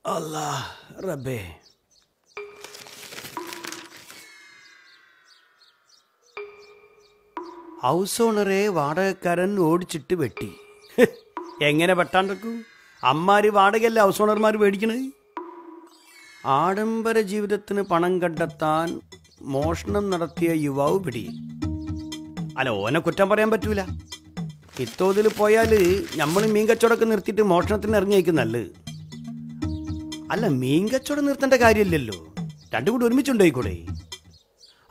അല്ലാ റബ്ബേ. ഹൗസ് ഓണറെ വാടകക്കാരൻ ഓടിച്ചിട്ട് വെട്ടി. എങ്ങനെ വെട്ടാണ്ടിരിക്കൂ? അമ്മാര് വാടകയല്ലേ ഹൗസ് ഓണർമാർ മേടിക്കണത്. ആഡംബര ജീവിതത്തിന് പണം കണ്ടെത്താൻ മോഷണം നടത്തിയ യുവാവ് പിടി. അല്ല, ഓനെ കുറ്റം പറയാൻ പറ്റൂല. ഇത്തോതിൽ പോയാൽ നമ്മൾ മീൻ കച്ചവടമൊക്കെ നിർത്തിയിട്ട് മോഷണത്തിന് ഇറങ്ങിയേക്കും നല്ലത്. അല്ല, മീൻ കച്ചവടം നിർത്തേണ്ട കാര്യമില്ലല്ലോ, രണ്ടും കൂടി ഒരുമിച്ചുണ്ടായിക്കൂടെ?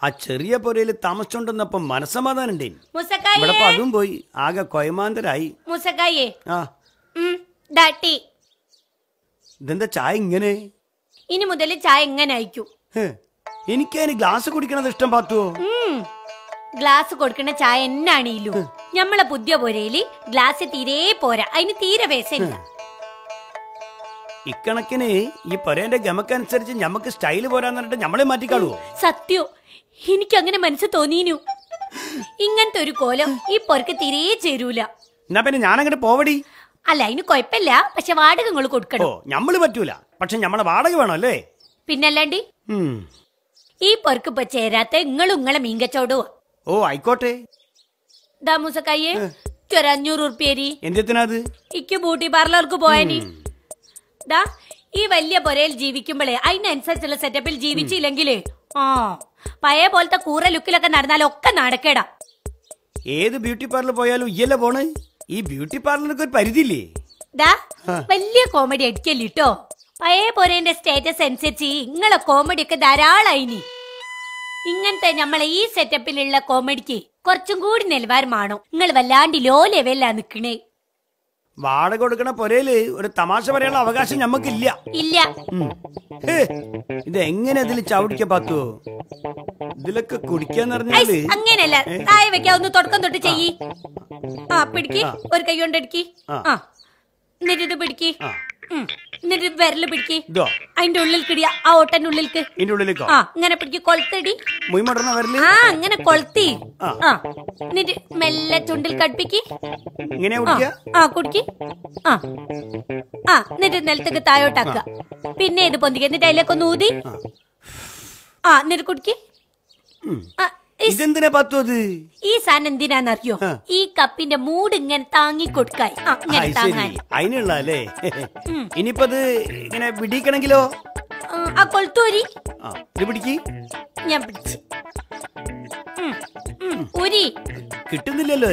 ആ ചെറിയ പുരയിൽ താമസിച്ചോണ്ടെന്നപ്പം മനസ്സമാധാനം ഉണ്ടേ. ഇവിടെ അതും പോയി ആകെ കൊയമാന്തരായി. ഇതെന്താ ചായ ഇങ്ങനെ? ഇനി മുതൽ ചായ എങ്ങനെ അയക്കും? എനിക്കതിന് ഗ്ലാസ് കുടിക്കണത് ഇഷ്ടം. പാത്തുവോ? ഗ്ലാസ് കൊടുക്കണ ചായ എന്നാണീലു. ഞമ്മളെ പുതിയ പുരയില് ഗ്ലാസ് തീരെ പോരാ, അതിന് തീരെ വേസമില്ല. ഇക്കണക്കിന് ഈ പൊരേന്റെ ഗമക്കനുസരിച്ച് ഞമ്മക്ക് സ്റ്റൈല് പോരാന്ന് പറഞ്ഞിട്ട് ഞമ്മളെ മാറ്റിക്കാളുവോ? സത്യോ, എനിക്ക് അങ്ങനെ മനസ്സ് തോന്നീനു. ഇങ്ങനത്തെ ഒരു കോലം ഈ പൊരക്ക് തീരെ ചേരൂല. എന്നാ പിന്നെ ഞാനങ്ങനെ പോവടി. അല്ല, അതിന് കൊഴപ്പില്ല, പക്ഷെ വാടക നിങ്ങൾ കൊടുക്കണോ? ഞമ്മള് പറ്റൂല, പക്ഷെ ഞമ്മളെ വാടക വേണം അല്ലേ? പിന്നല്ലാണ്ടി ഈ പൊരക്ക് ഇപ്പൊ ചേരാത്ത ഇങ്ങളെ മീൻ കച്ചവടോ? ഓ ആയിക്കോട്ടെ. ദാമൂസക്കായെ 500 ഉറുപ്പ്യരി. എന്തിനാത്? ഇക്ക് ബ്യൂട്ടി പാർലർക്ക് പോയാനി. ദാ ഈ വലിയ പൊരയിൽ ജീവിക്കുമ്പോഴേ അതിനനുസരിച്ചുള്ള സെറ്റപ്പിൽ ജീവിച്ചില്ലെങ്കിലേ പഴയ പോലത്തെ കൂറ ലുക്കിലൊക്കെ നടന്നാലൊക്കെ നടക്കേടാ. ഏത് ബ്യൂട്ടി പാർലർ പോയാലും ഇയല്ല പോണ്. ഈ ബ്യൂട്ടി പാർലർക്ക് ഒരു പരിധിയില്ലേ? ദാ വലിയ കോമഡി അടിക്കല്ലോ. പഴയ പൊരേന്റെ സ്റ്റേറ്റസ് അനുസരിച്ച് ഇങ്ങളെ കോമഡി ഒക്കെ ധാരാളായിനി. ഇങ്ങനത്തെ നമ്മളെ ഈ സെറ്റപ്പിലുള്ള കോമഡിക്ക് കുറച്ചും കൂടി നിലവാരമാണോ? നിങ്ങൾ വല്ലാണ്ട് ലോ ലെവലിലാ നിക്കണേ. വാടക കൊടുക്കണ പൊരയില് ഒരു തമാശ പറയാനുള്ള അവകാശം ഞമ്മക്കില്ല. ഇല്ല. ഇതെങ്ങനെ ഇതിൽ ചവിടിക്ക പാത്തുവോ? ഇതിലൊക്കെ കുടിക്കാന്ന് പറഞ്ഞാല് അങ്ങനെയല്ല. തായ വെക്കാവുന്ന തുടക്കം തൊട്ട് ചെയ്യ്. പിടിക്ക്, ഒരു കൈ കൊണ്ട് അടിക്ക്. എന്നിട്ട് പിടിക്ക്, എന്നിട്ട് വിരല് പിടിക്ക്. അതിന്റെ ഉള്ളിൽ കിടിയ ആ ഓട്ടന്റെ ഉള്ളിൽക്ക്. ഇങ്ങനെ പിടിക്ക്, കൊളുത്തടി. അങ്ങനെ കൊളുത്തി. എന്നിട്ട് മെല്ലെ ചുണ്ടിൽ കടുപ്പിക്ക്. കുടിക്ക്. എന്നിട്ട് നിലത്തേക്ക് തായോട്ടാക്കുക. പിന്നെ ഇത് പൊന്തിക്ക. എന്നിട്ട് അതിലേക്കൊന്ന് ഊതി. എന്നിട്ട് കുടിക്ക്. ഇതെന്തിനാ പത്തുവത്? ഈ സാധനം എന്തിനാന്നറിയോ? ഈ കപ്പിന്റെ മൂട് ഇങ്ങനെ താങ്ങി കൊടുക്കായി. അതിനുള്ളല്ലേ? ഇനിയിപ്പത് ഇങ്ങനെ പിടിക്കണെങ്കിലോ? കൊളുത്തൂരി. പിടിക്ക്. ഞാൻ പിടിച്ച് ഊരി. കിട്ടുന്നില്ലല്ലോ.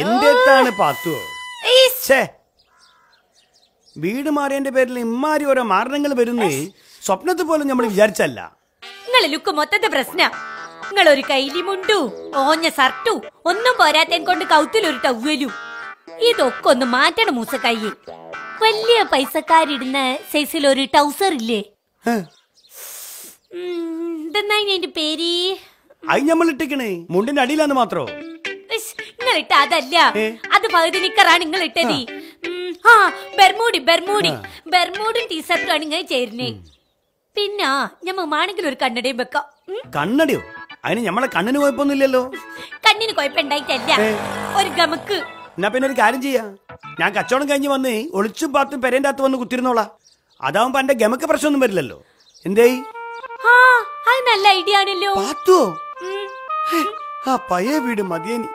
എന്താണ് പാത്തുവോ? വീട് മാറിയതിന്റെ പേരിൽ ഇമ്മാരി ഓരോ മാരണങ്ങൾ വരുന്നേ സ്വപ്നത്തിൽ പോലും നമ്മൾ വിചാരിച്ചല്ല. നിങ്ങളെ ലുക്ക് മൊത്തത്തെ പ്രശ്ന. നിങ്ങൾ ഒരു കൈലി മുണ്ടു, ഓഞ്ഞ സർട്ടു, ഒന്നും പോരാത്തേൻ കൊണ്ട് കൗത്തിലൊരു ടവ്വലും. ഇതൊക്കെ ഒന്ന് മാറ്റണം മൂസക്കയ്യെ. വലിയ പൈസക്കാരിടുന്ന സൈസിൽ ഒരു ടൗസർ ഇല്ലേ? എന്തെന്നായി അതിന്റെ പേര്? അത് നമ്മൾ ഇട്ടിക്കണേ മുണ്ടിന്റെ അടിയിലാന്ന് മാത്രോ? നിങ്ങൾ ഇട്ട അതല്ല, അത് പകുതി നിക്കറാണ് നിങ്ങൾ ഇട്ടത്. ബെർമൂഡും ടീഷർട്ടും ആണ് ഇങ്ങനെ ചേരുന്നേ. പിന്നെ ഞമ്മമാണെങ്കിൽ ഒരു കണ്ണടയും വെക്കാം. കണ്ണടയോ? അതിന് ഞമ്മളെ കണ്ണിന് കുഴപ്പമൊന്നുമില്ലല്ലോ. കണ്ണിന് കുഴപ്പമുണ്ടായിട്ടല്ല, ഒരു ഗമക്ക്. എന്നാ പിന്നെ ഒരു കാര്യം ചെയ്യാ, ഞാൻ കച്ചവടം കഴിഞ്ഞ് വന്ന് ഒളിച്ചും പാത്തും പെരേന്റെ അകത്ത് വന്ന് കുത്തിരുന്നോളാം. അതാവുമ്പോ എന്റെ ഗമക്ക് പ്രശ്നമൊന്നും വരില്ലല്ലോ. എന്തേ? അത് നല്ല ഐഡിയ ആണല്ലോ. പഴയ വീട് മതിയേനി.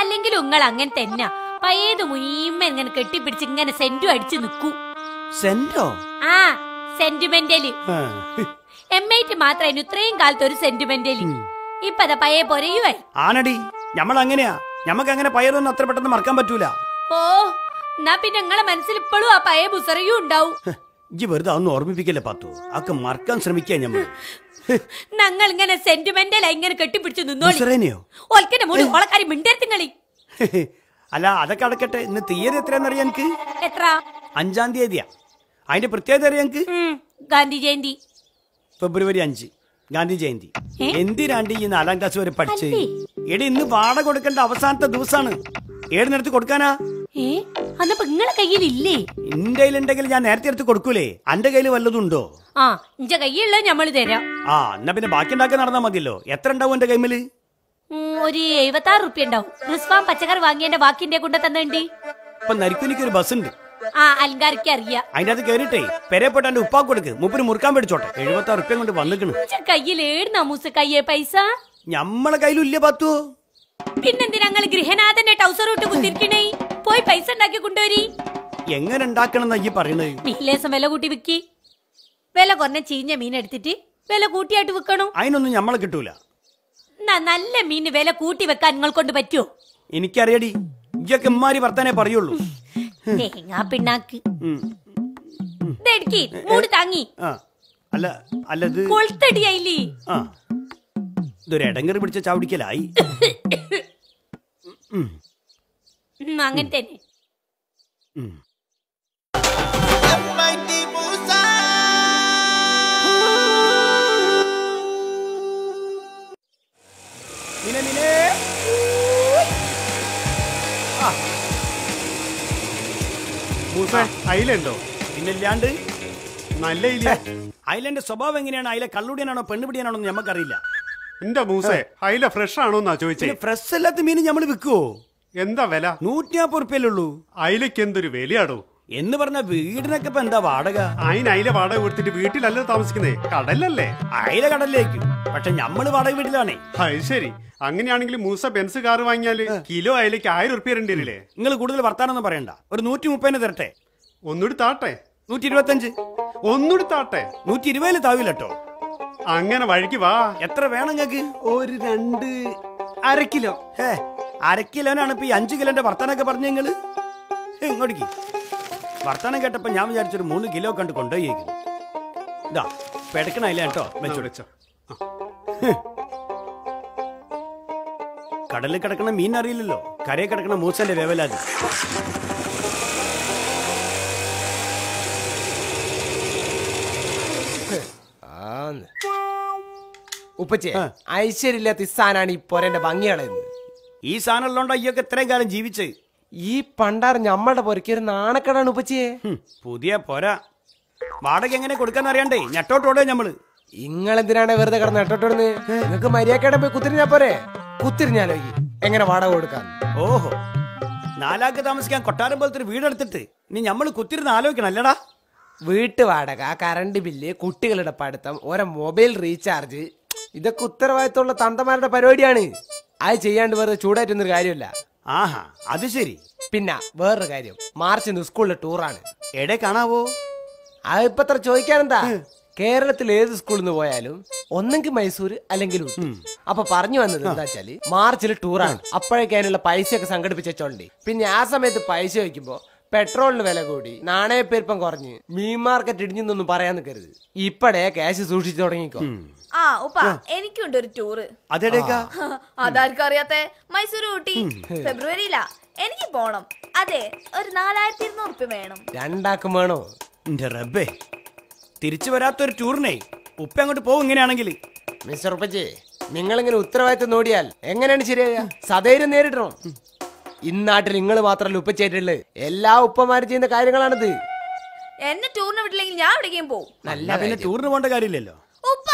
അല്ലെങ്കിൽ നിങ്ങൾ അങ്ങനെ തന്നെ പഴയത് മുഴുവൻ ഇങ്ങനെ കെട്ടിപ്പിടിച്ച് ഇങ്ങനെ സെന്റും അടിച്ചു നിക്കൂ. സെന്റോ? സെന്റിമെന്റല്. എമ്മേറ്റ് മാത്രം ഇത്രയും കാലത്ത് ഒരു സെന്റിമെന്റല്. ഇപ്പൊ അതാ പഴയ പൊരയുമായി. ആണടി, ഞമ്മൾ അങ്ങനെയാ. ഞമ്മക്ക് അങ്ങനെ പഴയതൊന്നും അത്ര പെട്ടെന്ന് മറക്കാൻ പറ്റൂല. എന്നാ പിന്നെ നിങ്ങളെ മനസ്സിൽ ഇപ്പോഴും ആ പഴയ ബുസറയും ഉണ്ടാവും. ഇജ്ജ് വെറുതെ അതൊന്നും ഓർമ്മിപ്പിക്കല്ലേ പാത്തു. അതൊക്കെ മറക്കാൻ ശ്രമിക്കാ ഞമ്മൾ. ഞങ്ങൾ ഇങ്ങനെ സെന്റിമെന്റലായി ഇങ്ങനെ കെട്ടിപ്പിടിച്ചു നിന്നോളി. ഓളക്കാരി മിണ്ടേർത്തിങ്ങളി. അല്ല, അതൊക്കെ അടക്കട്ടെ. ഇന്ന് തീയതി എത്രയാന്നറിയാ എനിക്ക്? എത്ര? 5-ാം തീയതിയാ. അതിന്റെ പ്രത്യേകത അറിയാം എനിക്ക്? ഗാന്ധി ജയന്തി. ഫെബ്രുവരി 5 ഗാന്ധി ജയന്തി. എന്തിനാണ്ടി ഈ 4ാം ക്ലാസ് വരെ പഠിച്ച്? എടി, ഇന്ന് വാടക കൊടുക്കേണ്ട അവസാനത്തെ ദിവസമാണ്. ഏടിനടുത്ത് കൊടുക്കാനാ? നിങ്ങളെ കയ്യിലില്ലേ? എന്റെ കയ്യിലുണ്ടെങ്കിൽ ഞാൻ നേരത്തെ എടുത്ത് കൊടുക്കൂലേ. അന്റെ കയ്യിൽ വല്ലതും ഉണ്ടോ? കയ്യിലുള്ള ഞമ്മള് തരാം. എന്നാ പിന്നെ ബാക്കി ഉണ്ടാക്കാൻ നടന്നാ മതിയല്ലോ. എത്ര ഉണ്ടാവും എന്റെ കൈമല്? ഒരു 76 റുപ്യ ഉണ്ടാവും. റിസ്വാൻ പച്ചക്കറി വാങ്ങിയതിന്റെ ബാക്കിന്റെ കൊണ്ട് തന്നേണ്ടി. ഇപ്പൊ നരിക്കുനിക്ക് ഒരു ബസ് ഉണ്ട്. ആ അലങ്കാരിക്ക് അറിയാം. അതിന്റെ അത് കേറിട്ടേ പെരേപ്പെട്ട എന്റെ ഉപ്പാക്ക് കൊടുക്ക്, മൂപ്പര് മുറുക്കാൻ പേടിച്ചോട്ടെ. 76 റുപ്യ കൊണ്ട് വന്നിക്കണ്. കയ്യിൽ ഏടുന്ന മൂസ കയ്യേ പൈസ ഞമ്മളെ കയ്യിലും ഇല്ല പത്തോ. പിന്നെന്തിനാ ഞങ്ങള് ഗൃഹനാഥന്റെ ടൗസർ ഇട്ട് കുത്തിരിക്കണേ? പോയി പൈസ ഉണ്ടാക്കി കൊണ്ടുവരി. എങ്ങനെ ഉണ്ടാക്കണം ഈ പറയണത്? മീലേസം വില കൂട്ടി വിക്കി. വില കുറഞ്ഞ ചീഞ്ഞ മീൻ എടുത്തിട്ട് വില കൂട്ടിയായിട്ട് വിൽക്കണോ? അതിനൊന്നും ഞമ്മളെ കിട്ടൂല. നല്ല മീന് വില കൂട്ടി വെക്കാൻ നിങ്ങൾ കൊണ്ട് പറ്റുമോ? എനിക്കറിയടി, ഇജ്ജൊക്കെ ഇമ്മാരി വർത്താനേ പറയുള്ളൂ. തേങ്ങാ പിണ്ണാക്ക് മൂട് താങ്ങി. അല്ല അല്ല ഇത് കൊളുത്തടിയായില്ലേ? ഇതൊരു ഇടങ്ങറി പിടിച്ച ചാവടിക്കലായി. അങ്ങനെ തന്നെ. അയിലുണ്ടോ? പിന്നില്ലാണ്ട്. നല്ല ഇല്ല. അയിലന്റെ സ്വഭാവം എങ്ങനെയാണ്? അയില കള്ളുടിയാനാണോ പെണ്ണുപിടിയാണോ ഞമ്മക്കറിയില്ല. എന്റെ മൂസേ, അയില ഫ്രഷ് ആണോന്നാ ചോദിച്ചേ. ഫ്രഷ് അല്ലാത്ത മീൻ ഞമ്മള് വിൽക്കുവോ? എന്താ വില? 150 റുപ്യല്ലുള്ളൂ. അയിലക്ക് എന്തൊരു വിലയാടോ? എന്ന് പറഞ്ഞ വീടിനൊക്കെ ഇപ്പൊ എന്താ വാടക? അയില വാടക കൊടുത്തിട്ട് വീട്ടിലല്ല താമസിക്കുന്നേ, കടലല്ലേ? അയില കടലിലേക്ക്. പക്ഷെ ഞമ്മള് വാടക വീട്ടിലാണേ. അത് ശരി. അങ്ങനെയാണെങ്കിൽ മൂസ ബെൻസ് കാർ വാങ്ങിയാല് കിലോ അയിലേക്ക് 1000 റുപ്യ രണ്ടില്ലേ? നിങ്ങൾ കൂടുതൽ വർത്താനൊന്നും പറയണ്ട. ഒരു 130 തരട്ടെ. ഒന്നുകൂടി താട്ടെ. 125. ഒന്നുകൂടി താട്ടെ. 120 താവില്ലട്ടോ. അങ്ങനെ വഴിക്ക് വാ. എത്ര വേണം നിങ്ങക്ക്? ഒരു 2.5 കിലോ. 1/2 കിലോനാണ് ഇപ്പൊ ഈ 5 കിലോന്റെ വർത്താനൊക്കെ പറഞ്ഞു നിങ്ങള്. ഇങ്ങോട്ടേക്ക് വർത്താനം കേട്ടപ്പോ ഞാൻ വിചാരിച്ചൊരു 3 കിലോ കണ്ട് കൊണ്ടുപോയേക്കുന്നു. ഇതാ പെടക്കണല്ല കേട്ടോ. വെച്ചോ. കടലിൽ കിടക്കണ മീൻ അറിയില്ലല്ലോ, കരയിൽ കിടക്കണ മൂസന്റെ വേവലാതി. ഉപ്പച്ചേ, ഐശ്വര്യമില്ലാത്ത ഈ സാധനമാണ് ഈ പൊരന്റെ ഭംഗിയാണെന്ന്. ഈ സാധനം ഉള്ളോണ്ടാ അയ്യൊക്കെ ഇത്രയും കാലം ജീവിച്ച്. ഈ പണ്ടാറ് ഞമ്മളുടെ പൊരയ്ക്ക് ഒരു നാണക്കേടാണ് ഉപ്പച്ചിയെ. പുതിയ പോരാ. വാടക എങ്ങനെ കൊടുക്കാന്ന് അറിയണ്ടേ? ഞെട്ടോട്ടോടെ ഞമ്മള്. ഇങ്ങളെന്തിനാണ് വെറുതെ കിടന്ന് നെട്ടോട്ടോടുന്ന്? നിങ്ങക്ക് മര്യാദക്കേടെ പോയി കുത്തിരിഞ്ഞാ പോരെ? കുത്തിരിഞ്ഞാലോ എങ്ങനെ വാടക കൊടുക്കാൻ? ഓഹോ, 4 താമസിക്കാൻ കൊട്ടാരം പോലത്തെ ഒരു വീടെടുത്തിട്ട് നീ ഞമ്മള് കുത്തിരുന്ന് ആലോചിക്കണം അല്ലടാ. വീട്ടു വാടക, കറണ്ട് ബില്ല്, കുട്ടികളുടെ പഠിത്തം, ഓരോ മൊബൈൽ റീചാർജ്, ഇതൊക്കെ ഉത്തരവാദിത്തമുള്ള തന്തമാരുടെ പരിപാടിയാണ്. അത് ചെയ്യാണ്ട് വെറുതെ ചൂടായിട്ടൊന്നൊരു കാര്യമില്ല. ആഹാ, അത് ശരി. പിന്നെ വേറൊരു കാര്യം, മാർച്ചിന് സ്കൂളിലെ ടൂറാണ്. എടെ കാണാവോ? അതിപ്പോ അത്ര ചോദിക്കാനെന്താ? കേരളത്തിൽ ഏത് സ്കൂളിൽ നിന്ന് പോയാലും ഒന്നെങ്കിൽ മൈസൂർ അല്ലെങ്കിൽ ഊട്ടി. അപ്പൊ പറഞ്ഞു വന്നത് എന്താ വെച്ചാല് മാർച്ചിൽ ടൂറാണ്. അപ്പോഴേക്ക് അതിനുള്ള പൈസയൊക്കെ സംഘടിപ്പിച്ചോണ്ടി. പിന്നെ ആ സമയത്ത് പൈസ വയ്ക്കുമ്പോ പെട്രോളിന് വില കൂടി, നാണയപ്പെരുപ്പം കുറഞ്ഞ്, മീൻ മാർക്കറ്റ് ഇടിഞ്ഞൊന്നും പറയാൻ നിൽക്കരുത്. ഇപ്പഴേ ക്യാഷ് സൂക്ഷിച്ചു തുടങ്ങിക്കോ. ആ ഉപ്പ, എനിക്കുണ്ട് ഒരു ടൂറ്. അതെടേക്കാ? അതാർക്കും അറിയാത്ത മൈസൂർ ഊട്ടി ഫെബ്രുവരിയിലാ. എനിക്ക് പോണം. അതെ, ഒരു 4200 റുപ്യ വേണം. രണ്ടാക്കും വേണോ? എന്റെ റബ്ബേ, തിരിച്ചു വരാത്തൊരു ടൂറിനെ ഉപ്പ അങ്ങോട്ട് പോകും ഇങ്ങനെയാണെങ്കിൽ. മിസ്റ്റർ ഉപ്പച്ചി, നിങ്ങളിങ്ങനെ ഉത്തരവാദിത്തം നോടിയാൽ എങ്ങനെയാണ് ശരിയാകുക? സധൈര്യം നേരിടണം. ഇന്നാട്ടിൽ നിങ്ങൾ മാത്രമല്ല ഉപ്പച്ചായിട്ടുള്ളത്, എല്ലാ ഉപ്പമാരും ചെയ്യുന്ന കാര്യങ്ങളാണിത്. എന്നെ ടൂറിന് വിട്ടില്ലെങ്കിൽ ഞാൻ എവിടേക്കും പോകും. നല്ല പിന്നെ ടൂറിന് പോകേണ്ട കാര്യമില്ലല്ലോ. ഉപ്പ,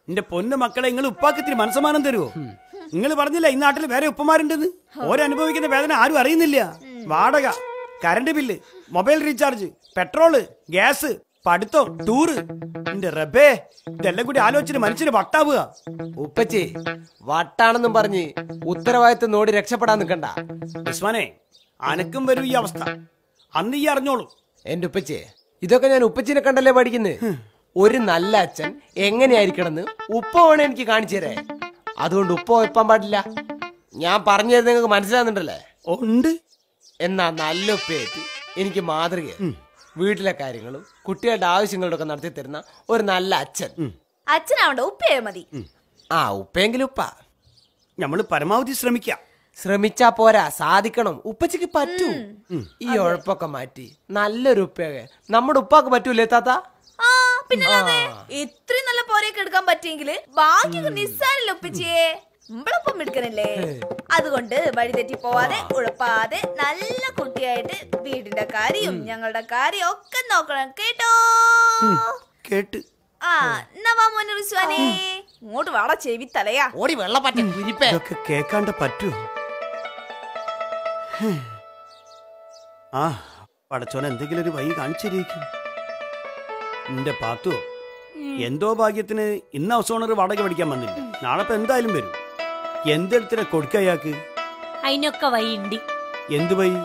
എന്റെ പൊന്നു മക്കളെ, നിങ്ങൾ ഉപ്പാക്ക് ഇത്തിരി മനസ്സമാനം തരുമോ? നിങ്ങൾ പറഞ്ഞില്ല ഈ നാട്ടിൽ വേറെ ഉപ്പമാരുണ്ടെന്ന്. ഓരനുഭവിക്കുന്ന വേദന ആരും അറിയുന്നില്ല. വാടക, current bill, mobile recharge, petrol, gas, പഠിത്തം, ടൂറ്. എന്റെ റബ്ബേ, ഇതെല്ലാം കൂടി ആലോചിച്ചിട്ട് മനുഷ്യന് വട്ടാവുക. ഉപ്പച്ചി, വട്ടാണെന്നും പറഞ്ഞ് ഉത്തരവാദിത്തം നോടി രക്ഷപ്പെടാൻ നിൽക്കണ്ട. ഉസ്മാനെ, അനക്കും വരും ഈ അവസ്ഥ. അന്ന് ഈ അറിഞ്ഞോളൂ. എന്റെ ഉപ്പച്ചി, ഇതൊക്കെ ഞാൻ ഉപ്പച്ചിനെ കണ്ടല്ലേ പഠിക്കുന്നത്. ഒരു നല്ല അച്ഛൻ എങ്ങനെയായിരിക്കണമെന്ന് ഉപ്പ വേണേ എനിക്ക് കാണിച്ചു തരേ. അതുകൊണ്ട് ഉപ്പ വെപ്പാൻ പാടില്ല. ഞാൻ പറഞ്ഞു തരുന്നത് നിങ്ങൾക്ക് മനസ്സിലാകുന്നുണ്ടല്ലേ? ഉണ്ട്. എന്നാ നല്ല ഉപ്പയായിട്ട് എനിക്ക് മാതൃക, വീട്ടിലെ കാര്യങ്ങളും കുട്ടികളുടെ ആവശ്യങ്ങളുടെ ഒക്കെ നടത്തി തരുന്ന ഒരു നല്ല അച്ഛൻ. അച്ഛനാവണ്ട, ഉപ്പയെ മതി. ആ, ഉപ്പയെങ്കിലും ഉപ്പ. നമ്മള് പരമാവധി ശ്രമിക്കാം. ശ്രമിച്ചാ പോരാ, സാധിക്കണം. ഉപ്പച്ചക്ക് പറ്റൂ. ഈ ഉഴപ്പൊക്കെ മാറ്റി നല്ലൊരു ഉപ്പയൊക്കെ നമ്മുടെ ഉപ്പാക്ക് പറ്റൂലേ താത്ത? ആ പിന്നല്ലാതെ, ഇത്രയും നല്ല പോരെയൊക്കെ എടുക്കാൻ പറ്റിയെങ്കില് ബാക്കിയൊക്കെ നിസ്സാരല്ലോ ഉപ്പച്ചിയെ. നമ്മളൊപ്പം എടുക്കണല്ലേ. അതുകൊണ്ട് വഴി തെറ്റി പോവാതെ ഉഴപ്പാതെ നല്ല കുട്ടിയായിട്ട് വീടിന്റെ കാര്യവും ഞങ്ങളുടെ കാര്യം ഒക്കെ നോക്കണം കേട്ടോ. കേട്ട്. ആ, നവാ മോനെ റിസ്വാനേ. ഇങ്ങോട്ട് വാടാ ചെവി തലയാ. ഓടി വെള്ളപ്പറ്റ കുരിപ്പേ. ഇതൊക്കെ കേൾക്കാണ്ട് പറ്റുമോ? ആ പടച്ചോൻ എന്തെങ്കിലും ഒരു വഴി കാണിച്ചിരിക്കും. എന്റെ പാത്തു, എന്തോ ഭാഗ്യത്തിന് ഇന്ന് ഹൗസ് ഓണർ വാടക പഠിക്കാൻ വന്നില്ല. നാളെ ഇപ്പൊ എന്തായാലും വരും. എന്തെടുത്തിനെ കൊടുക്ക അയാൾക്ക്? അതിനൊക്കെ വഴിയുണ്ട്. എന്ത് വഴി?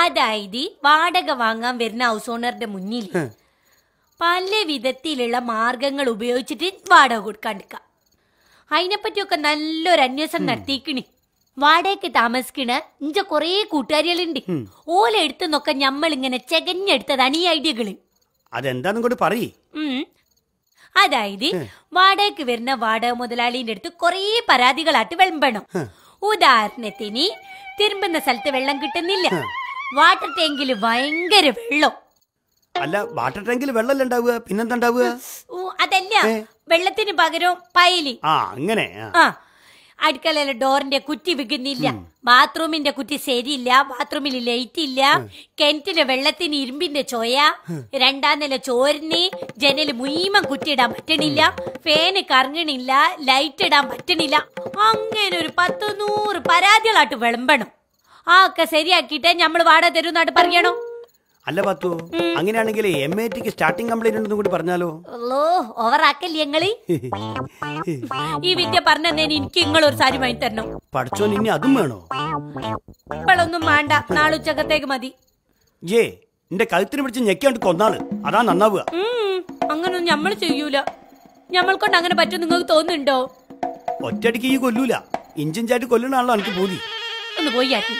അതായത് വാടക വാങ്ങാൻ വരുന്ന ഹൗസ് ഓണറുടെ മുന്നിൽ പല വിധത്തിലുള്ള മാർഗങ്ങൾ ഉപയോഗിച്ചിട്ട് വാടക കൊടുക്കാണ്ടിരിക്കാം. അതിനെപ്പറ്റിയൊക്കെ നല്ലൊരു അന്വേഷണം നടത്തിക്കണി. വാടകയ്ക്ക് താമസിക്കണ ഇഞ്ച കൊറേ കൂട്ടുകാരികളുണ്ട്. ഓല എടുത്തെന്നൊക്കെ ഞമ്മളിങ്ങനെ ചെകഞ്ഞെടുത്തതാണ് ഈ ഐഡിയകള്. അതെന്താന്നും കൂടി പറയ്. അതായത് വാടകയ്ക്ക് വരുന്ന വാടക മുതലാളിന്റെ അടുത്ത് കൊറേ പരാതികളായിട്ട് വിളമ്പണം. ഉദാഹരണത്തിന് തിരുമ്പുന്ന സ്ഥലത്ത് വെള്ളം കിട്ടുന്നില്ല, വാട്ടർ ടാങ്കില് ഭയങ്കര വെള്ളം. അല്ല, വാട്ടർ ടാങ്കിൽ വെള്ളമല്ല ഉണ്ടാവുക, പിന്നെന്താ ഉണ്ടാവുക? അതല്ല, വെള്ളത്തിന് പകരം പയല്. അങ്ങനെ. ആ, അടുക്കളയിലെ ഡോറിന്റെ കുറ്റി വിൽക്കുന്നില്ല, ബാത്റൂമിന്റെ കുറ്റി ശരിയില്ല, ബാത്റൂമിൽ ലൈറ്റ് ഇല്ല, കിണറ്റിലെ വെള്ളത്തിന് ഇരുമ്പിന്റെ ചോയ, രണ്ടാം നില ചോരിന് ജനല് മുഴുവൻ കുറ്റിയിടാൻ പറ്റണില്ല, ഫാന് കറങ്ങണില്ല, ലൈറ്റ് ഇടാൻ പറ്റണില്ല. അങ്ങനെ ഒരു 100 പരാതികളായിട്ട് വിളമ്പണം. ആ ഒക്കെ ശരിയാക്കിയിട്ട് ഞമ്മള് വാടക തരുന്നായിട്ട് പറയണോ? അല്ല പത്തു, അങ്ങനെയാണെങ്കിൽ MATക്ക് സ്റ്റാർട്ടിംഗ് കംപ്ലൈന്റ് ഉണ്ടെന്ന് കൂടി പറഞ്ഞാലോ? ഓവറാക്കല്ലേ ഞങ്ങള്? ഈ വിദ്യ പറഞ്ഞേ എനിക്ക് നിങ്ങളൊരു സാരി വാങ്ങി തരണം. പഠിച്ചോൻ ഇനി അതും വേണോ? ഇപ്പോഴൊന്നും വേണ്ട, നാളെ ഉച്ചക്കത്തേക്ക് മതി. എന്റെ കഴുത്തിന് പിടിച്ച് ഞെക്കാണ്ട് കൊന്നാള്, അതാ നന്നാവുക. അങ്ങനൊന്നും ഞമ്മള് ചെയ്യൂല. ഞമ്മൾക്കൊണ്ട് അങ്ങനെ പറ്റും നിങ്ങൾക്ക് തോന്നുന്നുണ്ടോ? ഒറ്റയടിക്ക് ഈ കൊല്ലൂല, ഇഞ്ചിഞ്ചായിട്ട് കൊല്ലണാണല്ലോ എനിക്ക് പൂതി. ഒന്ന് പോയി ആക്കി.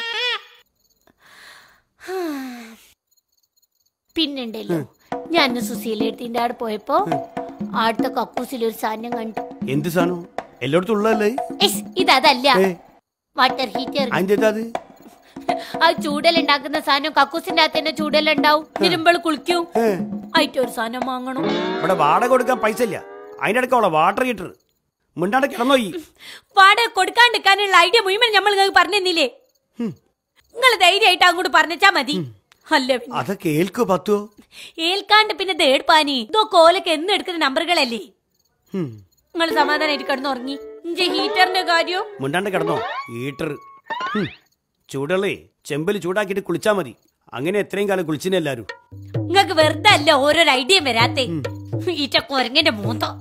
പിന്നുണ്ടല്ലോ, ഞാൻ സുശീലത്തിന്റെ അവിടെ പോയപ്പോ അടുത്ത കക്കൂസിൽ ഒരു സാധനം കണ്ടു. എന്ത് സാധനം? എല്ലായിടത്തും ഉള്ളതല്ലേ? ഇതല്ല, വാട്ടർ ഹീറ്റർ. അത് ആ ചൂടലുണ്ടാക്കുന്ന സാധനം കക്കൂസിന്റെ അകത്ത് തന്നെ ചൂടലുണ്ടാവും, തിരുമ്പോൾ കുളിക്കും. ആയിട്ട് ഒരു സാധനം വാങ്ങണം. ഇവിടെ വാടക കൊടുക്കാൻ പൈസ ഇല്ല, അതിന്റെ ഇടയ്ക്ക് വാട്ടർ ഹീറ്റർ മുണ്ടാണ്ട് കിടന്നോയി. വാടക കൊടുക്കാണ്ടിരിക്കാനുള്ള ഐഡിയ മുഴുവൻ നമ്മൾ നിങ്ങൾക്ക് പറഞ്ഞില്ലേ? നിങ്ങൾ ധൈര്യമായിട്ട് അങ്ങോട്ട് പറഞ്ഞാ മതി. അല്ല അതൊക്കെ ഏൽക്കോ പത്തോ? ഏൽക്കാണ്ട് പിന്നെ തേടുപ്പാനി ഇതോ കോലൊക്കെ എന്ന് എടുക്കുന്ന നമ്പറുകളല്ലേ? നിങ്ങൾ സമാധാനായിട്ട് കിടന്നുറങ്ങി. ഹീറ്ററിന്റെ കാര്യം മുണ്ടാണ്ട് കിടന്നോ. ഹീറ്റർ ചൂടല്ലേ, ചെമ്പിൽ ചൂടാക്കിട്ട് കുളിച്ചാ മതി. അങ്ങനെ എത്രയും കാലം കുളിച്ചിനെ എല്ലാരും. നിങ്ങൾക്ക് വെറുതെ അല്ല ഓരോരോ ഐഡിയ വരാത്തെ. ഈറ്റ കൊരങ്ങന്റെ മോന്തോ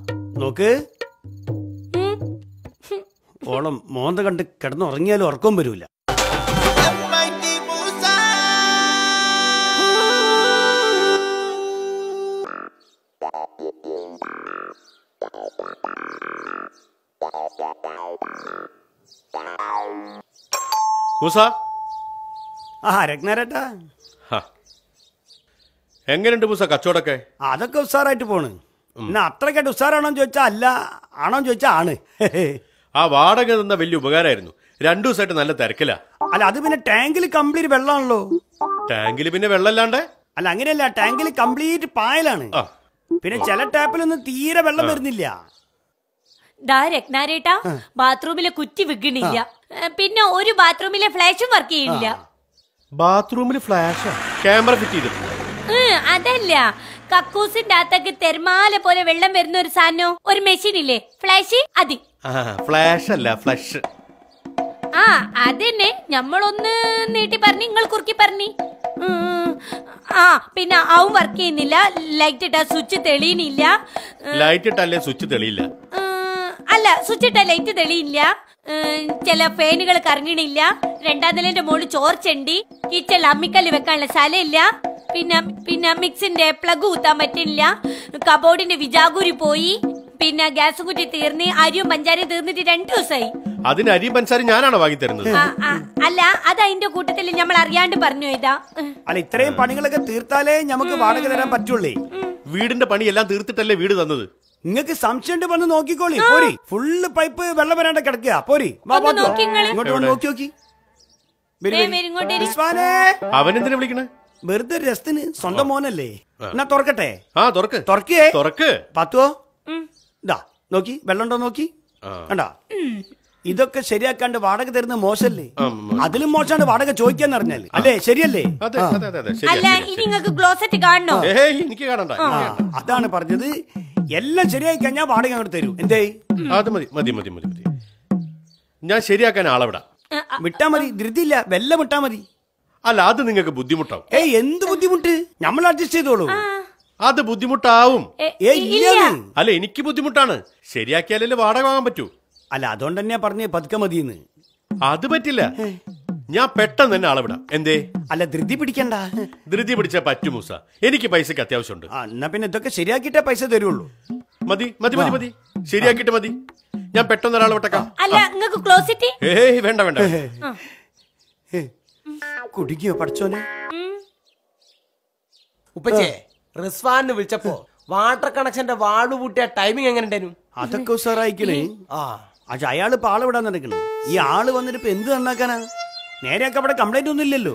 നോക്ക്. ഓളം മോന്ത കണ്ട് കിടന്നുറങ്ങിയാലും ഉറക്കം വരൂല. രത്നാരേട്ടാ, എങ്ങനെയുണ്ട് പൂസ കച്ചവടമൊക്കെ? അതൊക്കെ ഉസാറായിട്ട് പോണ്. എന്നാ അത്രക്കായിട്ട് ഉസാറാണോന്ന് ചോദിച്ചാ അല്ല, ആണോന്ന് ചോദിച്ചാ ആണ്. ആ വാടക തന്ന വലിയ ഉപകാരമായിരുന്നു. 2 ദിവസമായിട്ട് നല്ല തിരക്കിലാ. അല്ല, അത് പിന്നെ ടാങ്കിൽ കംപ്ലീറ്റ് വെള്ളമാണല്ലോ. ടാങ്കിൽ പിന്നെ വെള്ളമല്ലാണ്ട്? അല്ല, അങ്ങനെയല്ല, ടാങ്കിൽ കംപ്ലീറ്റ് പായലാണ്. പിന്നെ ചില ടാപ്പിലൊന്നും തീരെ വെള്ളം വരുന്നില്ല. രത്നാരേട്ടാ, ബാത്റൂമിലെ കുറ്റി വിൽക്കണില്ല, പിന്നെ ഒരു ബാത്റൂമിലെ ഫ്ലാഷും വർക്ക് ചെയ്യില്ല. ബാത്റൂമിൽ ഫ്ലാഷ് ക്യാമറ ഫിറ്റ് ചെയ്തിട്ടുണ്ട്. അതല്ല, കക്കൂസിന്റെ അകത്തേക്ക് തെർമാല പോലെ വെള്ളം വരുന്ന ഒരു സാധനം, ഒരു മെഷീൻ ഇല്ലേ, ഫ്ലാഷ്. അത് ഫ്ലാഷ് അല്ല, ഫ്ലഷ്. അതന്നെ. ഞമ്മളൊന്ന് നീട്ടി പറഞ്ഞ് നിങ്ങൾ കുറുക്കി പറഞ്ഞി. പിന്നെ ആവും വർക്ക് ചെയ്യുന്നില്ല, ലൈറ്റ് ഇട്ടാ സ്വിച്ച് തെളിയുന്നില്ല. ലൈറ്റ് ഇട്ടല്ലേ സ്വിച്ച് തെളിയില്ല? അല്ല, സ്വിച്ച് ഇട്ടാ ലൈറ്റ് തെളിയില്ല. ചില ഫാനുകൾ കറങ്ങണില്ല, രണ്ടാം നിലന്റെ മുകളിൽ ചോർച്ചണ്ടി, കിച്ചണിൽ അമ്മിക്കല്ല് വെക്കാനുള്ള സ്ഥലമില്ല, പിന്നെ മിക്സിന്റെ പ്ലഗ് കുത്താൻ പറ്റില്ല, കബോർഡിന്റെ വിജാഗുരി പോയി, പിന്നെ ഗ്യാസ് കുറ്റി തീർന്ന് അരിയും പഞ്ചാരയും തീർന്നിട്ട് 2 ദിവസമായി. അതിന് അരിയും പഞ്ചാരയും ഞാനാണോ വാങ്ങി തരുന്നത്? അല്ല, അത് അതിന്റെ കൂട്ടത്തിൽ നമ്മൾ അറിയാണ്ട് പറഞ്ഞു ഇതാ. അല്ല, ഇത്രയും പണികളൊക്കെ തീർത്താലേ നമുക്ക് വാടക തരാൻ പറ്റുള്ളേ. വീടിന്റെ പണിയെല്ലാം തീർത്തിട്ടല്ലേ വീട് തന്നത്. നിങ്ങൾക്ക് സംശയം വന്ന് നോക്കിക്കോളി. പോരി, ഫുള്ള് പൈപ്പ് വെള്ളം വരാണ്ട് കിടക്കുക. പോരി, ഇങ്ങോട്ട് വന്ന് നോക്കി നോക്കി. അവനെന്തിനാ വിളിക്കണേ? വെറുതെ രസത്തിന്, സ്വന്തം മോനല്ലേ. എന്നാ തുറക്കട്ടെ? തുറക്ക് തുറക്കേ. തുറക്ക് പത്തുവോ? ഇതാ നോക്കി, വെള്ളം ഉണ്ടോ നോക്കി. കണ്ടാ, ഇതൊക്കെ ശരിയാക്കാണ്ട് വാടക തരുന്ന മോശല്ലേ? അതിലും മോശമാണ് വാടക ചോദിക്കാന്ന് പറഞ്ഞാല്. അല്ലേ, ശരിയല്ലേ? അല്ല, ഇനി നിങ്ങൾക്ക് ക്ലോസറ്റ് കാണണോ? എനിക്ക് കാണണ്ട. അതാണ് പറഞ്ഞത്. എല്ലാം ശരിയായി കഴിഞ്ഞാൽ വാടക അങ്ങോട്ട് തരൂ. എന്തേ? അത് മതി മതി മതി മതി മതി. ഞാൻ ശരിയാക്കാൻ ആളെവിടാ. വിട്ടാ മതി, ധൃതിയില്ല, വെല്ല വിട്ടാ മതി. അല്ല, അത് നിങ്ങൾക്ക് ബുദ്ധിമുട്ടാവും. ഏയ്, എന്ത് ബുദ്ധിമുട്ട്? നമ്മൾ അഡ്ജസ്റ്റ് ചെയ്തോളൂ. അത് ബുദ്ധിമുട്ടാവും. ഇല്ല. അല്ല, എനിക്ക് ബുദ്ധിമുട്ടാണ്. ശരിയാക്കിയാലല്ലേ വാടക വാങ്ങാൻ പറ്റൂ. അല്ല, അതുകൊണ്ട് തന്നെയാ പറഞ്ഞേ പതുക്കെ മതിയെന്ന്. അത് പറ്റില്ല. ഞാൻ പെട്ടെന്ന് തന്നെ ആളെവിടാം. എന്തേ? അല്ല, ധൃതി പിടിക്കണ്ട. ധൃതി പിടിച്ചാ പറ്റൂ മൂസ. എനിക്ക് പൈസക്ക് അത്യാവശ്യമുണ്ട്. എന്നാ പിന്നെ ഇതൊക്കെ ശരിയാക്കിയിട്ടേ പൈസ തരുള്ളൂ. മതി മതി മതി മതി, ശരിയാക്കിട്ട് മതി. ഞാൻ പെട്ടെന്ന് ഒരാളെ വിട്ടേക്കാം. അല്ല, നിങ്ങൾക്ക് ക്ലോസിറ്റി? ഏയ് വേണ്ട വേണ്ട. കുടുങ്ങിയോ പഠിച്ചോനെ? ഉപ്പച്ചേ, റിസ്വാനെ വിളിച്ചപ്പോ വാട്ടർ കണക്ഷന്റെ വാളു പൂട്ടിയ ടൈമിംഗ് എങ്ങനെ ഉണ്ടായിരുന്നു? അതൊക്കെ ഉസാറായിക്കണേ. പക്ഷെ അയാള് ഇപ്പൊ ആളെ വിടാൻ നടക്കണേ. ഈ ആള് വന്നിട്ട് ഇപ്പൊ എന്ത് നന്നാക്കാനാ? നേരെയൊക്കെ അവിടെ കംപ്ലൈന്റ് ഒന്നും ഇല്ലല്ലോ.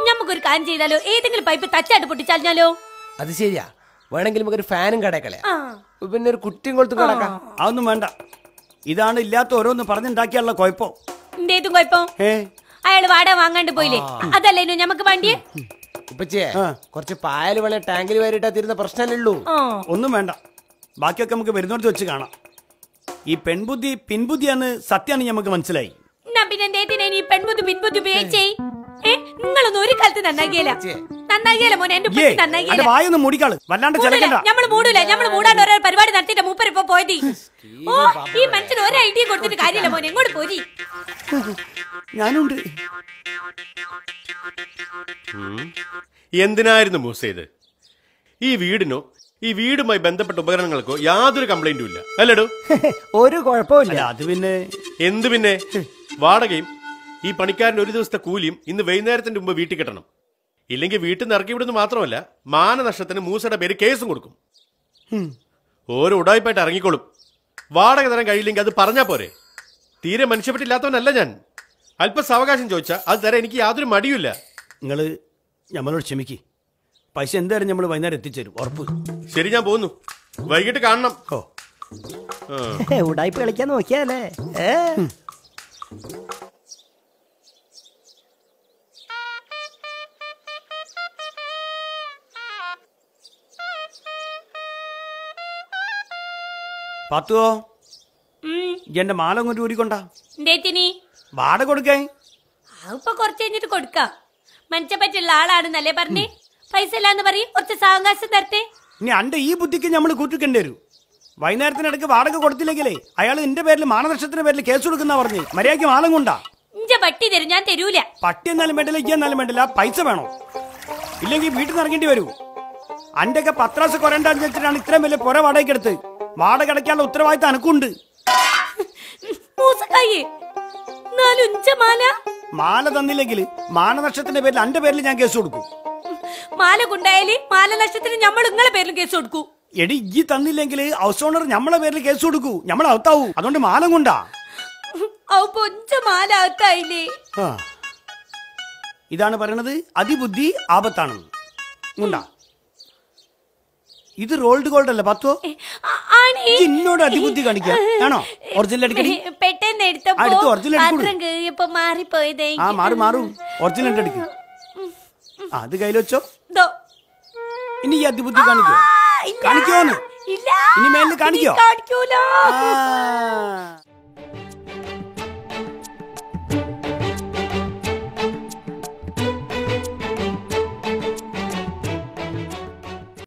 നമുക്കൊരു കാര്യം ചെയ്താലോ? ഏതെങ്കിലും പൈപ്പ് തച്ചായിട്ട് പൊട്ടിച്ചാലോ? അത് ശരിയാ. വേണമെങ്കിൽ നമുക്കൊരു ഫാനും കടക്കളയാ, പിന്നെ ഒരു കുറ്റിയും കൊളുത്തും കടക്കാം. അതൊന്നും വേണ്ട. ഇതാണ് ഇല്ലാത്ത ഓരോന്ന് പറഞ്ഞുണ്ടാക്കിയുള്ള കുഴപ്പം. എന്തേതും കുഴപ്പം? അയാള് വാടക വാങ്ങാണ്ട് പോയില്ലേ? അതല്ലേനു ഞമ്മക്ക് വേണ്ടിയേ. ഉപ്പച്ചേ, കുറച്ച് പായൽ വെള്ളം ടാങ്കിൽ വരിട്ടാ തീരുന്ന പ്രശ്നമല്ലേ? ഒന്നും വേണ്ട, ബാക്കിയൊക്കെ നമുക്ക് വരുന്നോടത്ത് വെച്ച് കാണാം. ഈ പെൺബുദ്ധി പിൻബുദ്ധിയാന്ന് സത്യമാണ് നമുക്ക് മനസ്സിലായി. പിന്നെ എന്തേതിനാ ഈ പെൺബുദ്ധി പിൻബുദ്ധി ഉപയോഗിച്ചേ? നിങ്ങളൊന്നും ഒരു കാലത്ത് നന്നാകിയല്ല മോനെ. എന്റെ നന്നാകിയല്ല. വായൊന്നും മൂടിക്കാള്, വല്ലാണ്ട് ചിലക്കണ്ട. നമ്മള് മൂടൂല. നമ്മള് മൂടാണ്ട് ഒരേ പരിപാടി നടത്തിയിട്ട് മൂപ്പർ ഇപ്പൊ പോയത്. ഓ, ഈ മനുഷ്യന് ഒരു ഐഡിയ കൊടുത്തിട്ട് കാര്യമില്ല മോനെ. എങ്ങോട്ട് പോരി? ഞാനുണ്ട്. എന്തിനായിരുന്നു മൂസ ഇത്? ഈ വീടിനോ ഈ വീടുമായി ബന്ധപ്പെട്ട ഉപകരണങ്ങൾക്കോ യാതൊരു കംപ്ലൈന്റും ഇല്ല അല്ലടോ? ഒരു കുഴപ്പമില്ല. അത് പിന്നെ എന്ത് പിന്നെ? വാടകയും ഈ പണിക്കാരൻ ഒരു ദിവസത്തെ കൂലിയും ഇന്ന് വൈകുന്നേരത്തിന്റെ മുമ്പ് വീട്ടിൽ കിട്ടണം. ഇല്ലെങ്കിൽ വീട്ടിൽ നിന്ന് ഇറക്കി വിടുന്നത് മാത്രമല്ല, മാനനഷ്ടത്തിന് മൂസയുടെ പേര് കേസും കൊടുക്കും. ഓരോ ഉടായ്പായിട്ട് ഇറങ്ങിക്കോളും. വാടക തരാൻ കഴിയില്ലെങ്കിൽ അത് പറഞ്ഞാ പോരെ. തീരെ മനുഷ്യപ്പെട്ടില്ലാത്തവനല്ല ഞാൻ. അല്പ സാവകാശം ചോദിച്ചാൽ അത് തരാൻ എനിക്ക് യാതൊരു മടിയുമില്ല. നിങ്ങള് നമ്മളോട് ക്ഷമിക്ക്. പൈസ എന്തായാലും നമ്മൾ വൈകുന്നേരം എത്തിച്ചേരും, ഉറപ്പ്. ശരി, ഞാൻ പോകുന്നു. വൈകിട്ട് കാണണം. ഉടായ്പ കളിക്കാൻ നോക്കിയാലേ. പാത്തുവോ, എന്റെ മാല കൊണ്ട് ഊരിക്കൊണ്ടാ. വാടക കൊടുക്കേ. ഇപ്പൊ കുറച്ച് കഴിഞ്ഞിട്ട് കൊടുക്കാം. മനുഷ്യ പറ്റുള്ള ആളാണെന്നല്ലേ പറഞ്ഞേ? പൈസ ഇല്ലാന്ന് പറയും, കുറച്ച് സാവകാശം തരട്ടെ. ഇനി അന്റെ ഈ ബുദ്ധിക്ക് നമ്മൾ കൂട്ടിക്കേണ്ടി വരും. വൈകുന്നേരത്തിനിടയ്ക്ക് വാടക കൊടുത്തില്ലെങ്കിലേ അയാൾ എന്റെ പേരിൽ മാനനഷ്ടത്തിന്റെ പേരിൽ കേസ് കൊടുക്കുന്ന പറഞ്ഞ് മര്യാദയ്ക്ക് മാലം കൊണ്ടാ. ഇഞ്ച പട്ടി തരും, ഞാൻ തരൂല. പട്ടി എന്നാലും വേണ്ടില്ല, ഇജ്ജ എന്നാലും വേണ്ടില്ല, പൈസ വേണം. ഇല്ലെങ്കിൽ വീട്ടിൽ നിന്ന് ഇറങ്ങേണ്ടി വരൂ. അന്റെ ഒക്കെ പത്രാസ് കുറേണ്ടെന്ന് വെച്ചിട്ടാണ് ഇത്രയും വലിയ പുര വാടകയ്ക്ക് എടുത്ത്. വാടക അടയ്ക്കാനുള്ള ഉത്തരവാദിത്തം എനക്കുണ്ട്. മാല തന്നില്ലെങ്കിൽ മാനനഷ്ടത്തിന്റെ പേരിൽ അന്റെ പേരിൽ ഞാൻ കേസ് കൊടുക്കും. മാല കൊണ്ടായാല് മാനനഷ്ടത്തിന് നമ്മൾ നിങ്ങളെ പേരിൽ കേസ് കൊടുക്കൂ. എടി, ഈ തന്നില്ലെങ്കിൽ ഹൗസ് ഓണർ നമ്മളെ പേരിൽ കേസ് കൊടുക്കൂ. നമ്മൾ അകത്താവൂ. അതുകൊണ്ട് മാല കൊണ്ടാ. മാല അകത്തായില്ലേ? ഇതാണ് പറയണത്, അതിബുദ്ധി ആപത്താണെന്ന്. കൊണ്ടാ. ഇത് റോൾഡ് ഗോൾഡ് അല്ല പത്തോ? എന്നോട് അതിബുദ്ധി കാണിക്കാം ആണോ? ഒറിജിനൽ എടുക്കടി. പെട്ടെന്ന് എടുത്തപ്പോ മാറിപ്പോയത്. മാറും. ഒറിജിനൽ എടുക്കും. അത് കയ്യിൽ വെച്ചോ. ഇനി ഈ അതിബുദ്ധി കാണിക്കോന്ന്? ഇനി മേലിൽ കാണിക്കോ?